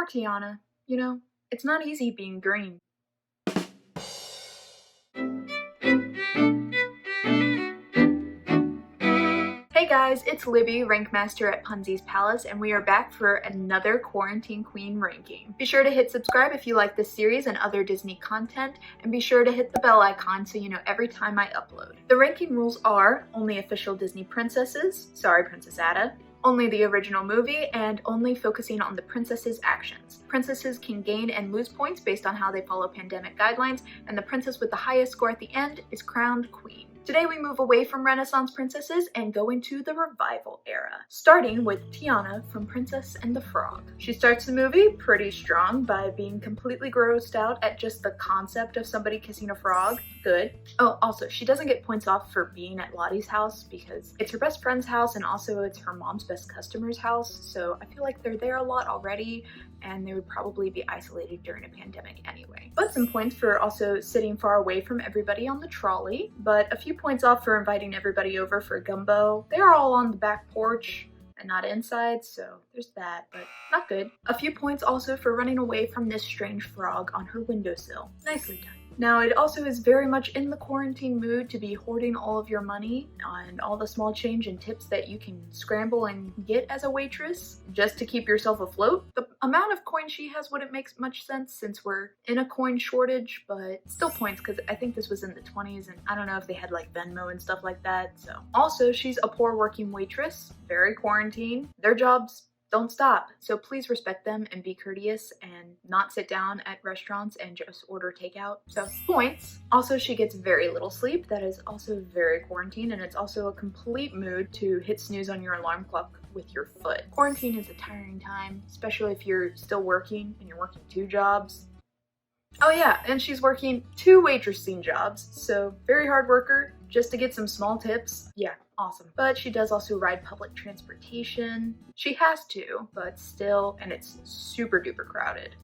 Poor Tiana. You know, it's not easy being green. Hey guys, it's Libby, Rank Master at Punzi's Palace, and we are back for another Quarantine Queen ranking. Be sure to hit subscribe if you like this series and other Disney content, and be sure to hit the bell icon so you know every time I upload. The ranking rules are only official Disney princesses, sorry Princess Ada, only the original movie, and only focusing on the princess's actions. Princesses can gain and lose points based on how they follow pandemic guidelines, and the princess with the highest score at the end is crowned queen. Today we move away from Renaissance princesses and go into the revival era, starting with Tiana from Princess and the Frog. She starts the movie pretty strong by being completely grossed out at just the concept of somebody kissing a frog. Good. Oh, also, she doesn't get points off for being at Lottie's house because it's her best friend's house and also it's her mom's best customer's house, so I feel like they're there a lot already and they would probably be isolated during a pandemic anyway. But some points for also sitting far away from everybody on the trolley, but a few points off for inviting everybody over for gumbo. They are all on the back porch and not inside, so there's that, but not good. A few points also for running away from this strange frog on her windowsill. Nicely done. Now, it also is very much in the quarantine mood to be hoarding all of your money and all the small change and tips that you can scramble and get as a waitress just to keep yourself afloat. The amount of coins she has wouldn't make much sense since we're in a coin shortage, but still points because I think this was in the 20s and I don't know if they had like Venmo and stuff like that. So also, she's a poor working waitress, very quarantine. Their jobs don't stop, so please respect them and be courteous and not sit down at restaurants and just order takeout. So points. Also, she gets very little sleep. That is also very quarantine, and it's also a complete mood to hit snooze on your alarm clock with your foot. Quarantine is a tiring time, especially if you're still working and you're working 2 jobs. Oh yeah, and she's working 2 waitressing jobs, so very hard worker just to get some small tips. Yeah, awesome. But she does also ride public transportation. She has to, but still, and it's super duper crowded.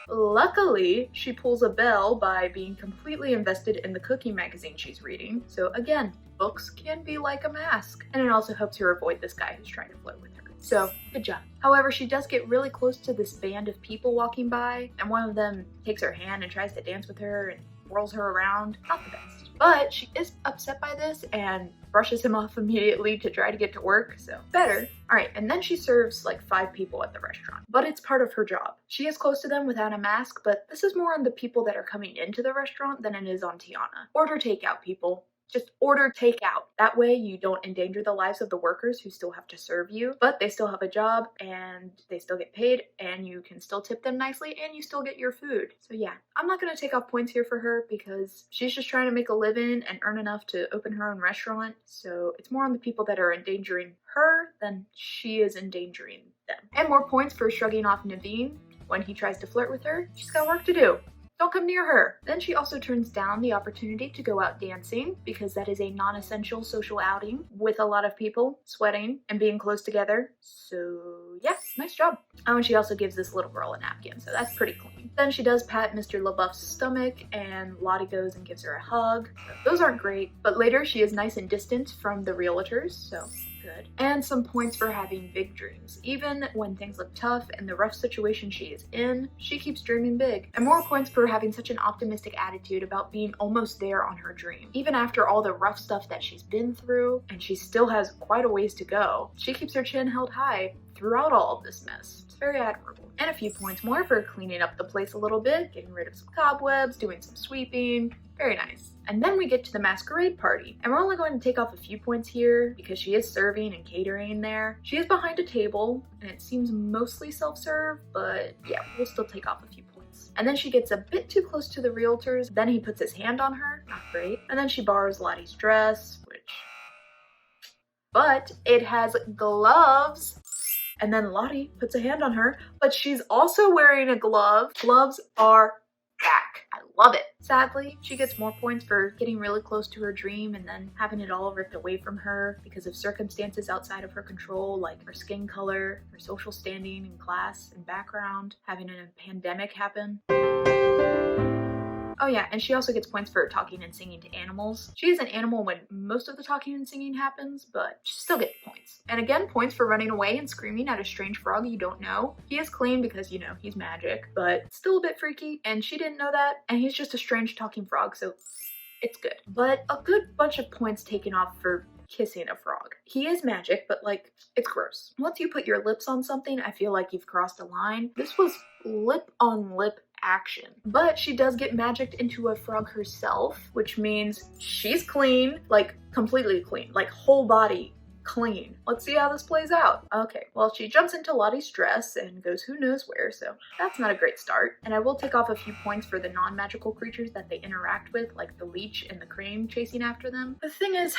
Luckily, she pulls a bell by being completely invested in the cooking magazine she's reading. So again, books can be like a mask. And it also helps her avoid this guy who's trying to flirt with her. So, good job. However, she does get really close to this band of people walking by, and one of them takes her hand and tries to dance with her and whirls her around. Not the best. But she is upset by this and brushes him off immediately to try to get to work, so better. Alright, and then she serves like 5 people at the restaurant, but it's part of her job. She is close to them without a mask, but this is more on the people that are coming into the restaurant than it is on Tiana. Order takeout, people. Just order takeout. That way you don't endanger the lives of the workers who still have to serve you, but they still have a job and they still get paid and you can still tip them nicely and you still get your food. So yeah, I'm not going to take off points here for her because she's just trying to make a living and earn enough to open her own restaurant. So it's more on the people that are endangering her than she is endangering them. And more points for shrugging off Naveen when he tries to flirt with her. She's got work to do. Don't come near her. Then she also turns down the opportunity to go out dancing because that is a non-essential social outing with a lot of people sweating and being close together. So yeah, nice job. Oh, and she also gives this little girl a napkin, so that's pretty clean. Then she does pat Mr. LaBeouf's stomach and Lottie goes and gives her a hug. So those aren't great, but later she is nice and distant from the realtors, so good. And some points for having big dreams. Even when things look tough and the rough situation she is in, she keeps dreaming big. And more points for having such an optimistic attitude about being almost there on her dream. Even after all the rough stuff that she's been through, and she still has quite a ways to go, she keeps her chin held high throughout all of this mess. It's very admirable. And a few points more for cleaning up the place a little bit, getting rid of some cobwebs, doing some sweeping. Very nice. And then we get to the masquerade party. And we're only going to take off a few points here because she is serving and catering there. She is behind a table and it seems mostly self-serve, but yeah, we'll still take off a few points. And then she gets a bit too close to the realtors. Then he puts his hand on her. Not great. And then she borrows Lottie's dress, but it has gloves. And then Lottie puts a hand on her, but she's also wearing a glove. Gloves are back. I love it. Sadly, she gets more points for getting really close to her dream and then having it all ripped away from her because of circumstances outside of her control, like her skin color, her social standing in class and background, having a pandemic happen. Oh yeah, and she also gets points for talking and singing to animals. She is an animal when most of the talking and singing happens, but she still gets points. And again, points for running away and screaming at a strange frog you don't know. He is clean because, you know, he's magic, but still a bit freaky, and she didn't know that, and he's just a strange talking frog, so it's good. But a good bunch of points taken off for kissing a frog. He is magic, but like, it's gross. Once you put your lips on something, I feel like you've crossed a line. This was lip on lip action. But she does get magicked into a frog herself, which means she's clean, like completely clean, like whole body clean. Let's see how this plays out. Okay, well, she jumps into Lottie's dress and goes who knows where, so that's not a great start. And I will take off a few points for the non-magical creatures that they interact with, like the leech and the crane chasing after them. The thing is,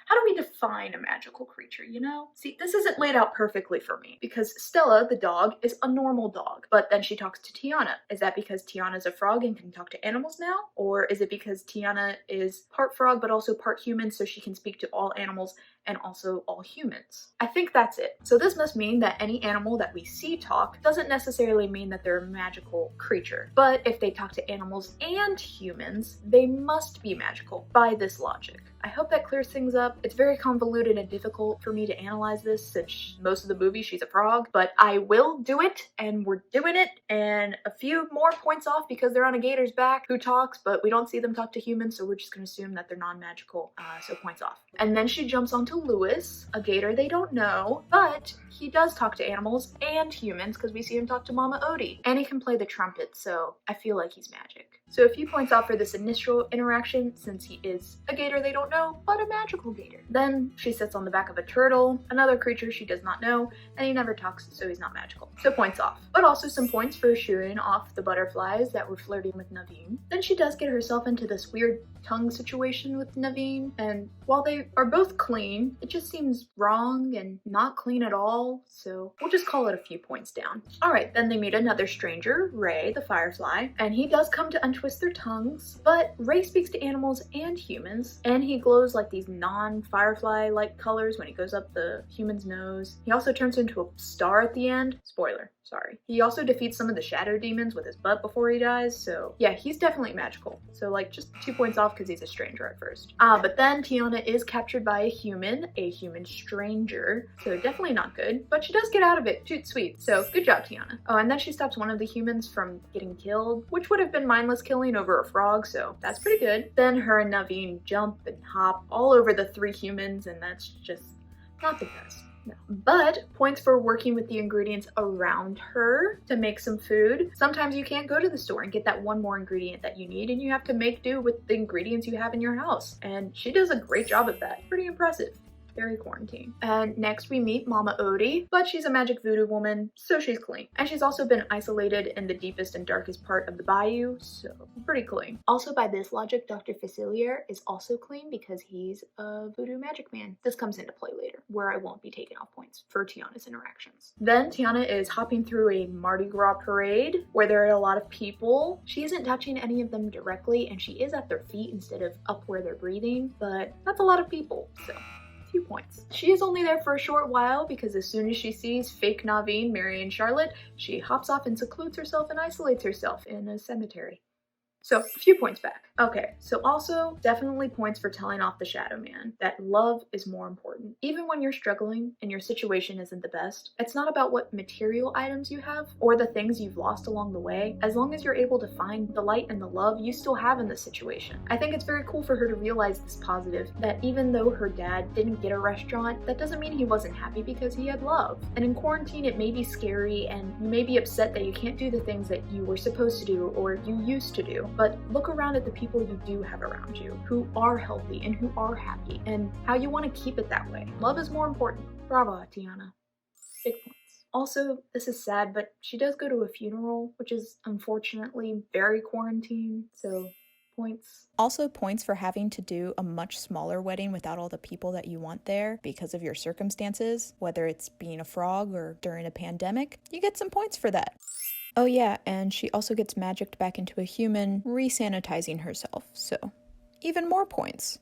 how do we define a magical creature, you know? See, this isn't laid out perfectly for me because Stella, the dog, is a normal dog, but then she talks to Tiana. Is that because Tiana's a frog and can talk to animals now? Or is it because Tiana is part frog but also part human, so she can speak to all animals and also all humans? I think that's it. So this must mean that any animal that we see talk doesn't necessarily mean that they're a magical creature. But if they talk to animals and humans, they must be magical by this logic. I hope that clears things up. It's very convoluted and difficult for me to analyze this since most of the movie she's a frog, but I will do it, and we're doing it, and a few more points off because they're on a gator's back who talks, but we don't see them talk to humans, so we're just gonna assume that they're non-magical, so points off. And then she jumps onto Lewis, a gator they don't know, but he does talk to animals and humans because we see him talk to Mama Odie, and he can play the trumpet, so I feel like he's magic. So a few points off for this initial interaction since he is a gator they don't know, but a magical gator. Then she sits on the back of a turtle, another creature she does not know, and he never talks, so he's not magical. So points off. But also some points for shooing off the butterflies that were flirting with Naveen. Then she does get herself into this weird tongue situation with Naveen, and while they are both clean, it just seems wrong and not clean at all, so we'll just call it a few points down. Alright, then they meet another stranger, Ray, the Firefly, and he does come to untwist their tongues, but Ray speaks to animals and humans, and he glows like these non-Firefly-like colors when he goes up the human's nose. He also turns into a star at the end. Spoiler. Sorry. He also defeats some of the shadow demons with his butt before he dies, so yeah, he's definitely magical. So like just 2 points off because he's a stranger at first. But then Tiana is captured by a human stranger, so definitely not good, but she does get out of it. Shoot, sweet. So good job, Tiana. Oh, and then she stops one of the humans from getting killed, which would have been mindless killing over a frog, so that's pretty good. Then her and Naveen jump and hop all over the 3 humans, and that's just not the best. No. But points for working with the ingredients around her to make some food. Sometimes you can't go to the store and get that one more ingredient that you need, and you have to make do with the ingredients you have in your house. And she does a great job of that. Pretty impressive. Very quarantine. And next we meet Mama Odie, but she's a magic voodoo woman, so she's clean. And she's also been isolated in the deepest and darkest part of the bayou, so pretty clean. Also by this logic, Dr. Facilier is also clean because he's a voodoo magic man. This comes into play later, where I won't be taking off points for Tiana's interactions. Then Tiana is hopping through a Mardi Gras parade where there are a lot of people. She isn't touching any of them directly, and she is at their feet instead of up where they're breathing, but that's a lot of people, so points. She is only there for a short while because as soon as she sees fake Naveen marrying Charlotte, she hops off and secludes herself and isolates herself in a cemetery. So, a few points back. Okay, so also definitely points for telling off the Shadow Man that love is more important. Even when you're struggling and your situation isn't the best, it's not about what material items you have or the things you've lost along the way, as long as you're able to find the light and the love you still have in the situation. I think it's very cool for her to realize this positive, that even though her dad didn't get a restaurant, that doesn't mean he wasn't happy because he had love. And in quarantine, it may be scary and you may be upset that you can't do the things that you were supposed to do or you used to do. But look around at the people you do have around you, who are healthy and who are happy, and how you want to keep it that way. Love is more important. Bravo, Tiana. Big points. Also, this is sad, but she does go to a funeral, which is unfortunately very quarantine, so points. Also points for having to do a much smaller wedding without all the people that you want there because of your circumstances, whether it's being a frog or during a pandemic. You get some points for that. Oh yeah, and she also gets magicked back into a human, re-sanitizing herself, so even more points.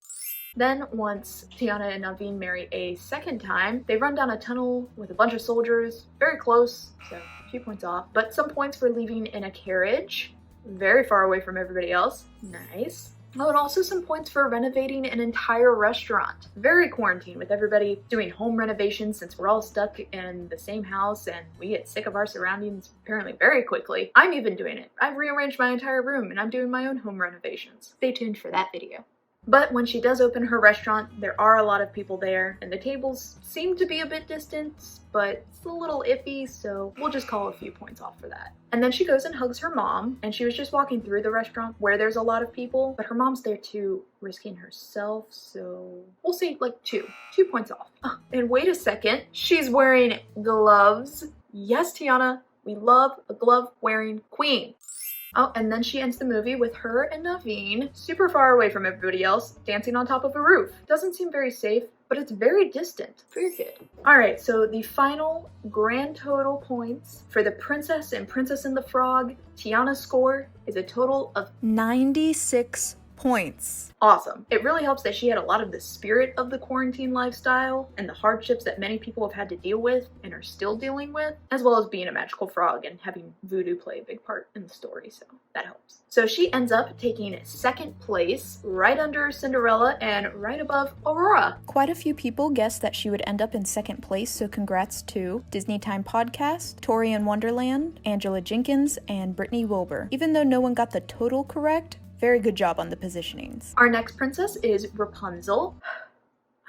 Then, once Tiana and Naveen marry a second time, they run down a tunnel with a bunch of soldiers, very close, so a few points off, but some points for leaving in a carriage. very far away from everybody else. Nice. Oh, and also some points for renovating an entire restaurant. Very quarantine with everybody doing home renovations since we're all stuck in the same house and we get sick of our surroundings apparently very quickly. I'm even doing it. I've rearranged my entire room and I'm doing my own home renovations. Stay tuned for that video. But when she does open her restaurant, there are a lot of people there, and the tables seem to be a bit distant, but it's a little iffy, so we'll just call a few points off for that. And then she goes and hugs her mom, and she was just walking through the restaurant where there's a lot of people, but her mom's there too, risking herself, so we'll say like 2 points off. Oh, and wait a second, she's wearing gloves. Yes, Tiana, we love a glove-wearing queen. Oh, and then she ends the movie with her and Naveen super far away from everybody else, dancing on top of a roof. Doesn't seem very safe, but it's very distant. Very good. All right, so the final grand total points for the Princess and Princess and the Frog Tiana score is a total of 96 points. Awesome. It really helps that she had a lot of the spirit of the quarantine lifestyle and the hardships that many people have had to deal with and are still dealing with, as well as being a magical frog and having voodoo play a big part in the story, so that helps. So she ends up taking 2nd place, right under Cinderella and right above Aurora. Quite a few people guessed that she would end up in 2nd place, so congrats to Disney Time Podcast, Tori in Wonderland, Angela Jenkins, and Brittany Wilbur. Even though no one got the total correct, very good job on the positionings. Our next princess is Rapunzel.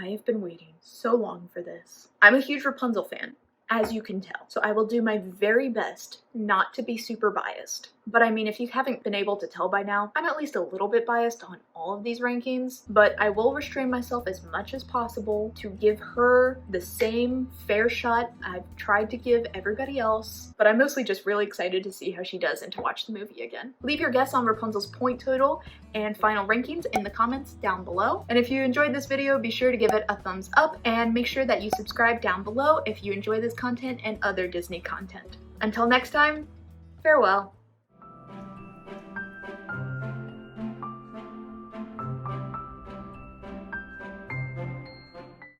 I have been waiting so long for this. I'm a huge Rapunzel fan, as you can tell, so I will do my very best not to be super biased. But I mean, if you haven't been able to tell by now, I'm at least a little bit biased on all of these rankings, but I will restrain myself as much as possible to give her the same fair shot I've tried to give everybody else, but I'm mostly just really excited to see how she does and to watch the movie again. Leave your guess on Rapunzel's point total and final rankings in the comments down below. And if you enjoyed this video, be sure to give it a thumbs up and make sure that you subscribe down below if you enjoy this content and other Disney content. Until next time, farewell.